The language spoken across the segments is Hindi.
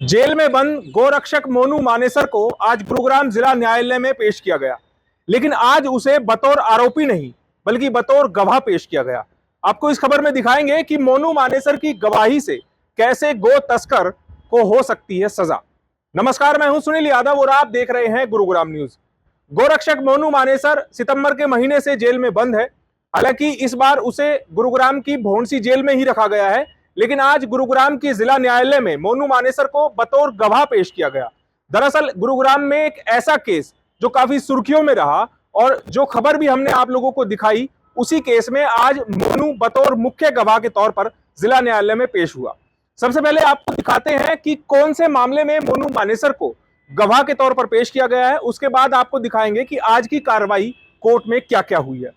जेल में बंद गोरक्षक मोनू मानेसर को आज गुरुग्राम जिला न्यायालय में पेश किया गया, लेकिन आज उसे बतौर आरोपी नहीं बल्कि बतौर गवाह पेश किया गया। आपको इस खबर में दिखाएंगे कि मोनू मानेसर की गवाही से कैसे गो तस्कर को हो सकती है सजा। नमस्कार, मैं हूं सुनील यादव और आप देख रहे हैं गुरुग्राम न्यूज। गोरक्षक मोनू मानेसर सितंबर के महीने से जेल में बंद है। हालांकि इस बार उसे गुरुग्राम की भोंडसी जेल में ही रखा गया है, लेकिन आज गुरुग्राम की जिला न्यायालय में मोनू मानेसर को बतौर गवाह पेश किया गया। दरअसल गुरुग्राम में एक ऐसा केस जो काफी सुर्खियों में रहा और जो खबर भी हमने आप लोगों को दिखाई, उसी केस में आज मोनू बतौर मुख्य गवाह के तौर पर जिला न्यायालय में पेश हुआ। सबसे पहले आपको दिखाते हैं कि कौन से मामले में मोनू मानेसर को गवाह के तौर पर पेश किया गया है। उसके बाद आपको दिखाएंगे कि आज की कार्रवाई कोर्ट में क्या क्या हुई है।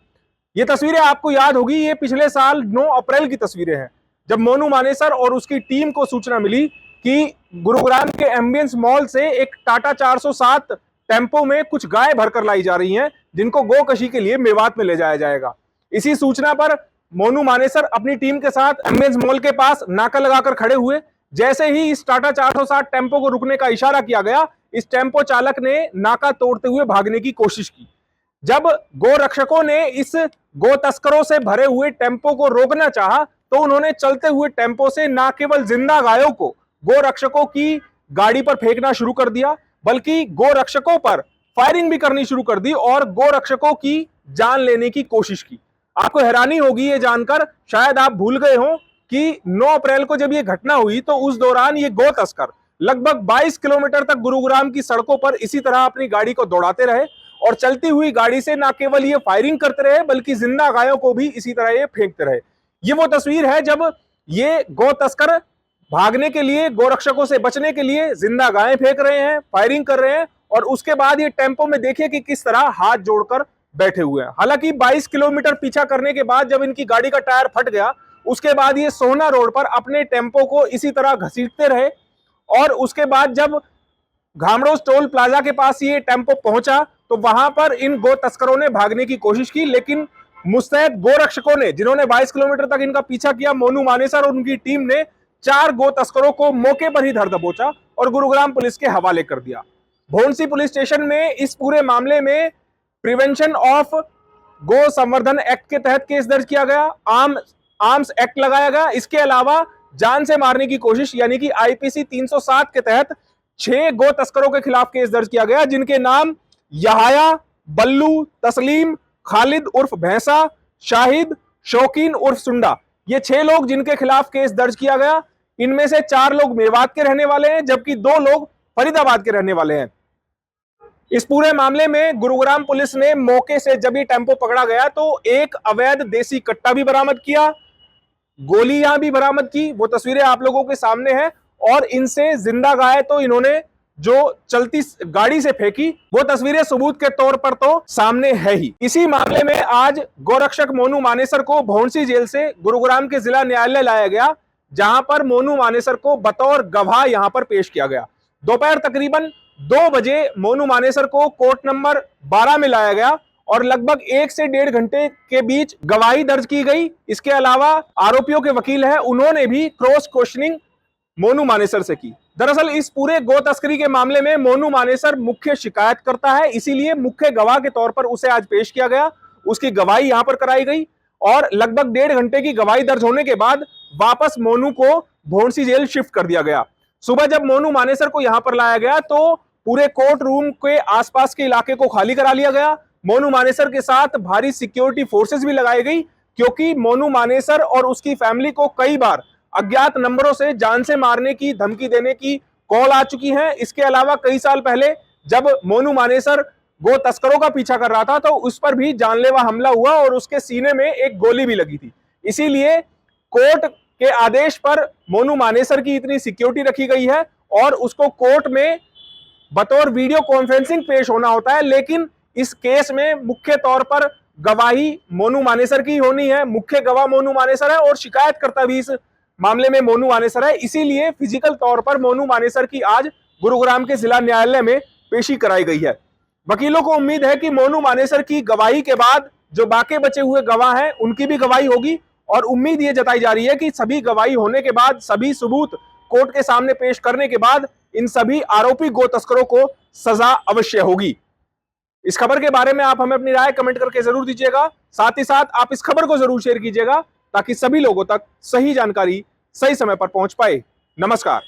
ये तस्वीरें आपको याद होगी, ये पिछले साल 9 अप्रैल की तस्वीरें हैं, जब मोनू मानेसर और उसकी टीम को सूचना मिली कि गुरुग्राम के एम्बियंस मॉल से एक टाटा 407 टेम्पो में कुछ गाय भरकर लाई जा रही हैं, जिनको गोकशी के लिए मेवात में ले जाया जाएगा। इसी सूचना पर मोनू मानेसर अपनी टीम के साथ एम्बियंस मॉल के पास नाका लगाकर खड़े हुए। जैसे ही इस टाटा 407 टेम्पो को रुकने का इशारा किया गया, इस टेम्पो चालक ने नाका तोड़ते हुए भागने की कोशिश की। जब गोरक्षकों ने इस गो तस्करों से भरे हुए टेम्पो को रोकना चाहा, तो उन्होंने चलते हुए टेम्पो से न केवल जिंदा गायों को गोरक्षकों की गाड़ी पर फेंकना शुरू कर दिया, बल्कि गोरक्षकों पर फायरिंग भी करनी शुरू कर दी और गोरक्षकों की जान लेने की कोशिश की। आपको हैरानी होगी ये जानकर, शायद आप भूल गए हो कि 9 अप्रैल को जब ये घटना हुई तो उस दौरान ये गो तस्कर लगभग 22 किलोमीटर तक गुरुग्राम की सड़कों पर इसी तरह अपनी गाड़ी को दौड़ाते रहे और चलती हुई गाड़ी से न केवल ये फायरिंग करते रहे बल्कि जिंदा गायों को भी इसी तरह ये फेंकते रहे। ये वो तस्वीर है जब ये गो तस्कर भागने के लिए, गोरक्षकों से बचने के लिए जिंदा गायें फेंक रहे हैं, फायरिंग कर रहे हैं और उसके बाद ये टेम्पो में देखिए कि किस तरह हाथ जोड़कर बैठे हुए हैं। हालांकि 22 किलोमीटर पीछा करने के बाद जब इनकी गाड़ी का टायर फट गया, उसके बाद ये सोहना रोड पर अपने टेम्पो को इसी तरह घसीटते रहे और उसके बाद जब घामड़ोस टोल प्लाजा के पास ये टेम्पो पहुंचा तो वहां पर इन गो तस्करों ने भागने की कोशिश की, लेकिन मुस्तैद गोरक्षकों ने, जिन्होंने 22 किलोमीटर तक इनका पीछा किया, मोनू मानेसर और उनकी टीम ने 4 गो तस्करों को मौके पर ही धर दबोचा और गुरुग्राम पुलिस के हवाले कर दिया। भोंडसी पुलिस स्टेशन में इस पूरे मामले में प्रिवेंशन ऑफ गो संवर्धन एक्ट के तहत केस दर्ज किया गया, आर्म्स एक्ट लगाया गया। इसके अलावा जान से मारने की कोशिश यानी कि आईपीसी 307 के तहत 6 गो तस्करों के खिलाफ केस दर्ज किया गया, जिनके नाम यहाया, बल्लू, तस्लीम, खालिद उर्फ भैंसा, शाहिद, शौकीन उर्फ सुंडा, ये 6 लोग जिनके खिलाफ केस दर्ज किया गया। इनमें से 4 लोग मेवात के रहने वाले हैं, जबकि 2 लोग फरीदाबाद के रहने वाले हैं। इस पूरे मामले में गुरुग्राम पुलिस ने मौके से जब ये टेम्पो पकड़ा गया तो एक अवैध देसी कट्टा भी बरामद किया, गोलियां भी बरामद की, वो तस्वीरें आप लोगों के सामने हैं। और इनसे जिंदा गाय तो इन्होंने जो चलती गाड़ी से फेंकी, वो तस्वीरें सबूत के तौर पर तो सामने है ही। इसी मामले में आज गोरक्षक मोनू मानेसर को भोंडसी जेल से गुरुग्राम के जिला न्यायालय लाया गया, जहां पर मोनू मानेसर को बतौर गवाह यहां पर पेश किया गया। दोपहर तकरीबन 2 बजे मोनू मानेसर को कोर्ट नंबर 12 में लाया गया और लगभग 1 से 1.5 घंटे के बीच गवाही दर्ज की गई। इसके अलावा आरोपियों के वकील हैं, उन्होंने भी क्रॉस क्वेश्चनिंग मोनू मानेसर से की। दरअसल इस पूरे गो तस्करी के मामले में मोनू मानेसर मुख्य शिकायत करता है, इसीलिए मुख्य गवाह के तौर पर उसे आज पेश किया गया। उसकी गवाही यहां पर कराई गई और लगभग 1.5 घंटे की गवाही दर्ज होने के बाद वापस मोनू को भोंडसी जेल शिफ्ट कर दिया गया। सुबह जब मोनू मानेसर को यहां पर लाया गया तो पूरे कोर्ट रूम के आसपास के इलाके को खाली करा लिया गया। मोनू मानेसर के साथ भारी सिक्योरिटी फोर्सेस भी लगाई गई, क्योंकि मोनू मानेसर और उसकी फैमिली को कई बार अज्ञात नंबरों से जान से मारने की धमकी देने की कॉल आ चुकी है। इसके अलावा कई साल पहले जब मोनू मानेसर गो तस्करों का पीछा कर रहा था तो उस पर भी जानलेवा हमला हुआ और उसके सीने में एक गोली भी लगी थी। इसीलिए कोर्ट के आदेश पर मोनू मानेसर की इतनी सिक्योरिटी रखी गई है और उसको कोर्ट में बतौर वीडियो कॉन्फ्रेंसिंग पेश होना होता है। लेकिन इस केस में मुख्य तौर पर गवाही मोनू मानेसर की होनी है, मुख्य गवाह मोनू मानेसर है और शिकायतकर्ता भी इस मामले में मोनू मानेसर है। इसीलिए फिजिकल तौर पर मोनू मानेसर की आज गुरुग्राम के जिला न्यायालय में पेशी कराई गई है। वकीलों को उम्मीद है कि मोनू मानेसर की गवाही के बाद जो बाकी बचे हुए गवाह हैं उनकी भी गवाही होगी और उम्मीद ये जताई जा रही है कि सभी गवाही होने के बाद, सभी सबूत कोर्ट के सामने पेश करने के बाद इन सभी आरोपी गो तस्करों को सजा अवश्य होगी। इस खबर के बारे में आप हमें अपनी राय कमेंट करके जरूर दीजिएगा। साथ ही साथ आप इस खबर को जरूर शेयर कीजिएगा ताकि सभी लोगों तक सही जानकारी सही समय पर पहुंच पाए। नमस्कार।